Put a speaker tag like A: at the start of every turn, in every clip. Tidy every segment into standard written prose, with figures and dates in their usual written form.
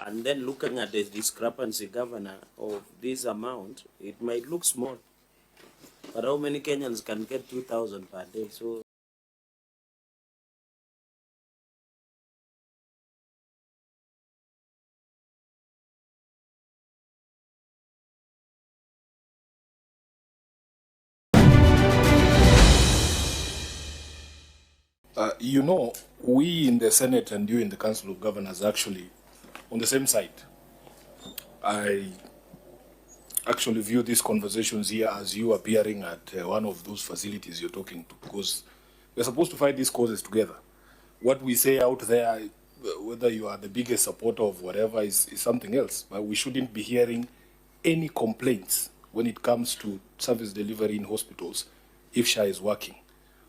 A: and then looking at the discrepancy, Governor, of this amount, it might look small. But how many Kenyans can get 2,000 per day? So
B: you know, we in the Senate and you in the Council of Governors actually on the same side. I actually view these conversations here as you appearing at one of those facilities you're talking to, because we're supposed to fight these causes together. What we say out there, whether you are the biggest supporter of whatever, is something else. But we shouldn't be hearing any complaints when it comes to service delivery in hospitals if SHA is working.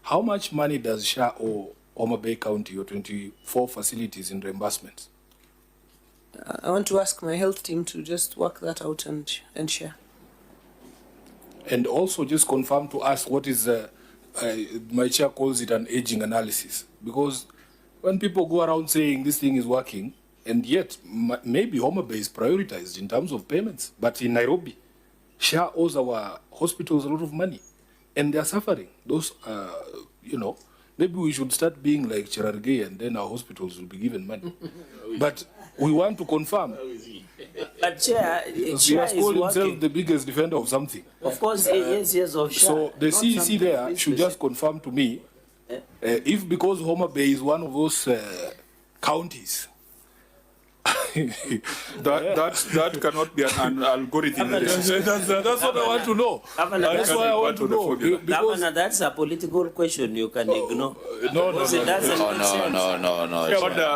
B: How much money does SHA owe Homa Bay County or 24 facilities in reimbursements?
C: I want to ask my health team to just work that out and share.
B: And also just confirm to us what is, my chair calls it an aging analysis. Because when people go around saying this thing is working, and yet maybe Homa Bay is prioritized in terms of payments, but in Nairobi, SHA owes our hospitals a lot of money, and they're suffering. Those, you know, maybe we should start being like Cherargei, and then our hospitals will be given money. But we want to confirm.
A: but Chair,
B: He has called himself the biggest defender of something.
A: Of course, yes, of SHA.
B: So the CEC there should just confirm to me if, because Homa Bay is one of those counties.
D: that cannot be an algorithm.
B: That's what I want to know. That's why I want to know.
A: Governor, that's a political question you can ignore.
B: No.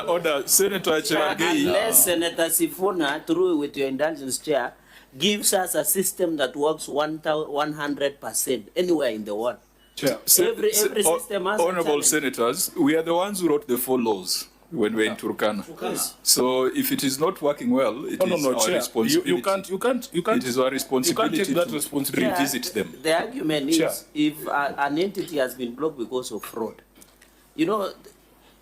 D: Order. Senator Cherargei.
A: Unless Senator Sifuna, through with your indulgence, Chair, gives us a system that works 100% anywhere in the world.
B: Chair.
A: Every system has
D: Honorable Senators, we are the ones who wrote the 4 laws when we're in Turkana. So if it is not working well, it is our
B: Chair.
D: responsibility.
B: You can't.
D: It is our responsibility
B: take that
D: to
B: responsibility.
D: revisit them.
A: The argument
B: Chair.
A: is if an entity has been blocked because of fraud, you know,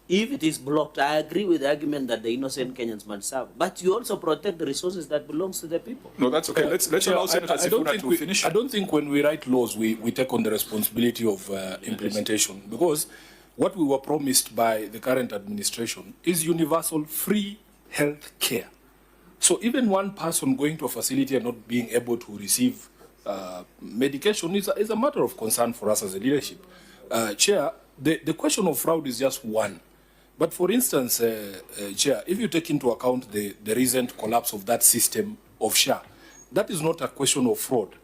A: if it is blocked, I agree with the argument that the innocent Kenyans must serve. But you also protect the resources that belongs to the people.
D: No, that's okay. Let's allow Senator Sifuna to finish.
B: I don't think when we write laws, we take on the responsibility of implementation, because what we were promised by the current administration is universal free health care. So even one person going to a facility and not being able to receive medication is a matter of concern for us as a leadership. Chair, the question of fraud is just one. But for instance, Chair, if you take into account the recent collapse of that system of SHA, that is not a question of fraud.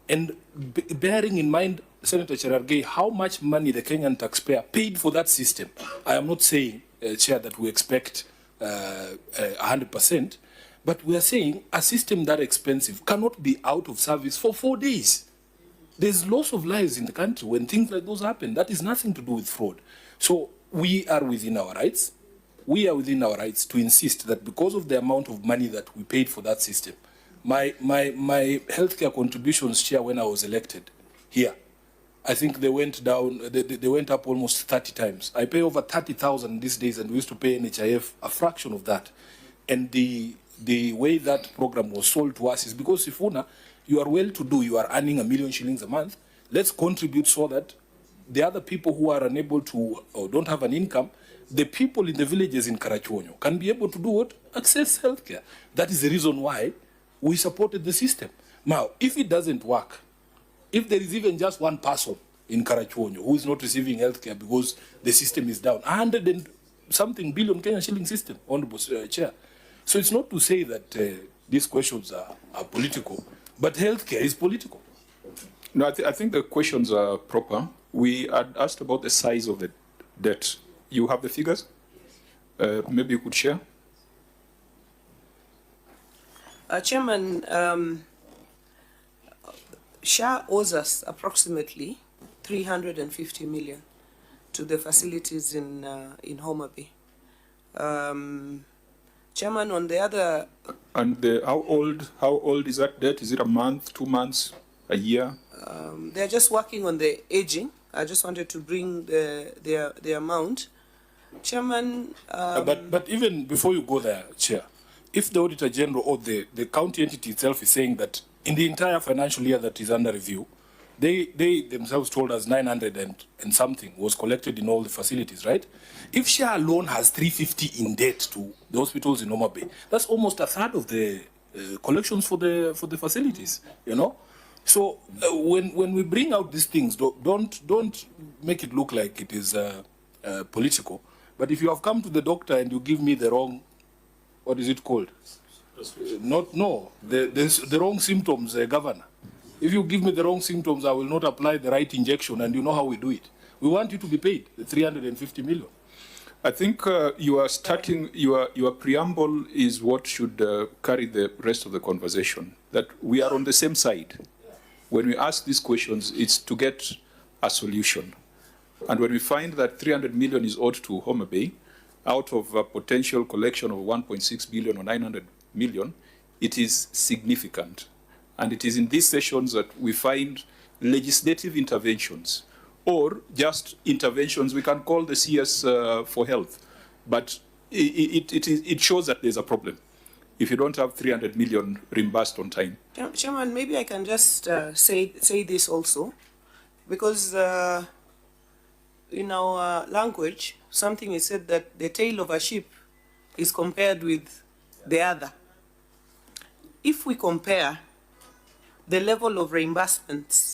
B: And bearing in mind, Senator Cherargei, how much money the Kenyan taxpayer paid for that system, I am not saying, Chair, that we expect 100%, but we are saying a system that expensive cannot be out of service for 4 days. There's loss of lives in the country when things like those happen. That is nothing to do with fraud. So we are within our rights. We are within our rights to insist that because of the amount of money that we paid for that system, my healthcare contributions, Chair, when I was elected here, I think they went down, they went up almost 30 times. I pay over 30,000 these days, and we used to pay NHIF a fraction of that. And the way that program was sold to us is because, Sifuna, you are well-to-do, you are earning $1 million shillings a month. Let's contribute so that the other people who are unable to or don't have an income, the people in the villages in Karachuonyo can be able to do what? Access healthcare. That is the reason why we supported the system. Now, if it doesn't work, if there is even just one person in Karachuonyo who is not receiving healthcare because the system is down, 100 and something billion Kenyan shilling system, Honorable Chair. So it's not to say that these questions are political, but healthcare is political.
D: No, I think the questions are proper. We had asked about the size of the debt. You have the figures? Maybe you could share?
C: Chairman, SHA owes us approximately 350 million to the facilities in Homa Bay. Chairman, on the other...
D: And how old is that debt? Is it a month, 2 months, a year?
C: They're just working on the aging. I just wanted to bring the amount. Chairman...
B: but even before you go there, Chair, if the Auditor General or the county entity itself is saying that in the entire financial year that is under review, they themselves told us 900 and something was collected in all the facilities, right? If SHA alone has 350 in debt to the hospitals in Homa Bay, that's almost a third of the collections for the facilities, you know? So when we bring out these things, don't make it look like it is political. But if you have come to the doctor and you give me the wrong, what is it called? The wrong symptoms, Governor. If you give me the wrong symptoms, I will not apply the right injection, and you know how we do it. We want you to be paid the 350 million.
D: I think you are starting, your preamble is what should carry the rest of the conversation, that we are on the same side. When we ask these questions, it's to get a solution. And when we find that 300 million is owed to Homa Bay, out of a potential collection of 1.6 billion or 900 million, it is significant. And it is in these sessions that we find legislative interventions or just interventions. We can call the CS for health, but it shows that there's a problem if you don't have 300 million reimbursed on time.
C: Chairman, maybe I can just say this also, because in our language, something is said that the tail of a ship is compared with the other. If we compare the level of reimbursements